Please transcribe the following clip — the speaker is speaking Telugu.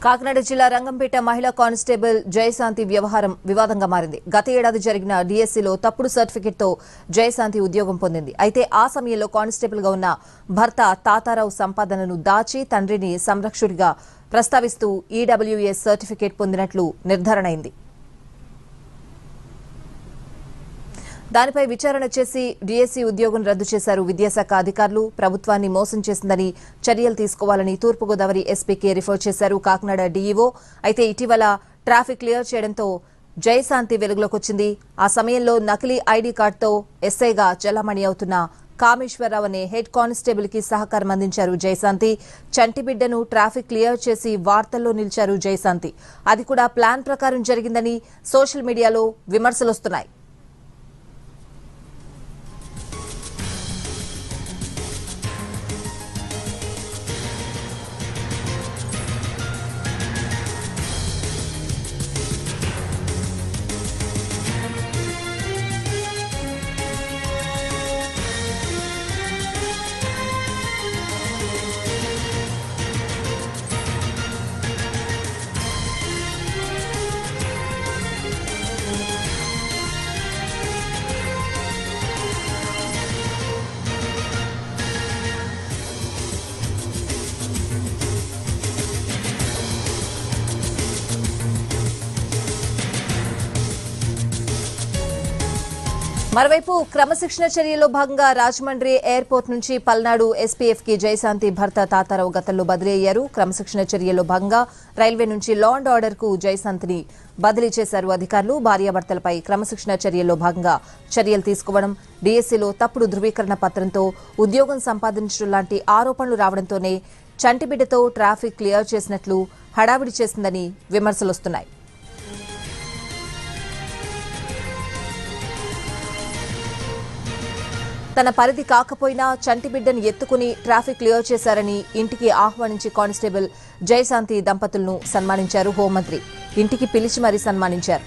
కాకినాడ జిల్లా రంగంపేట మహిళా కానిస్టేబుల్ జయశాంతి వ్యవహారం వివాదంగా మారింది. గత ఏడాది జరిగిన డిఎస్సీలో తప్పుడు సర్టిఫికెట్తో జయశాంతి ఉద్యోగం పొందింది. అయితే ఆ సమయంలో కానిస్టేబుల్ గా ఉన్న భర్త తాతారావు సంపాదనను దాచి తండ్రిని సంరక్షకుడిగా ప్రస్తావిస్తూ ఈడబ్ల్యూఎస్ సర్టిఫికెట్ పొందినట్లు నిర్ధారణ అయింది. దానిపై విచారణ చేసి డిఎస్సీ ఉద్యోగం రద్దు చేశారు విద్యాశాఖ అధికారులు. ప్రభుత్వాన్ని మోసం చేసిందని చర్యలు తీసుకోవాలని తూర్పుగోదావరి ఎస్పీకి రిఫర్ చేశారు కాకినాడ డీఈఓ. అయితే ఇటీవల ట్రాఫిక్ క్లియర్ చేయడంతో జయశాంతి వెలుగులోకి వచ్చింది. ఆ సమయంలో నకిలీ ఐడీ కార్డుతో ఎస్ఐగా చలామణి అవుతున్న కామేశ్వరరావు అనే హెడ్ కానిస్టేబుల్ కి సహకారం అందించారు జయశాంతి. చంటిబిడ్డను ట్రాఫిక్ క్లియర్ చేసి వార్తల్లో నిలిచారు జయశాంతి. అది కూడా ప్లాన్ ప్రకారం జరిగిందని సోషల్ మీడియాలో విమర్శలొస్తున్నాయి. మరోవైపు క్రమశిక్షణ చర్యల్లో భాగంగా రాజమండ్రి ఎయిర్పోర్ట్ నుంచి పల్నాడు ఎస్పీఎఫ్ కి జయశాంతి భర్త తాతారావు గతంలో బదిలీ అయ్యారు. క్రమశిక్షణ చర్యల్లో భాగంగా రైల్వే నుంచి లా అండ్ ఆర్డర్ కు జయశాంతిని బదిలీ చేశారు అధికారులు. భార్యాభర్తలపై క్రమశిక్షణ చర్యల్లో భాగంగా చర్యలు తీసుకోవడం, డిఎస్సీలో తప్పుడు ధృవీకరణ పత్రంతో ఉద్యోగం సంపాదించడం లాంటి ఆరోపణలు రావడంతోనే చంటిబిడ్డతో ట్రాఫిక్ క్లియర్ చేసినట్లు హడావిడి చేసిందని విమర్శలొస్తున్నాయి. తన పరిధి కాకపోయినా చంటిబిడ్డను ఎత్తుకుని ట్రాఫిక్ క్లియర్ చేశారని ఇంటికి ఆహ్వానించి కానిస్టేబుల్ జయశాంతి దంపతులను సన్మానించారు హోంమంత్రి. ఇంటికి పిలిచి మరీ సన్మానించారు.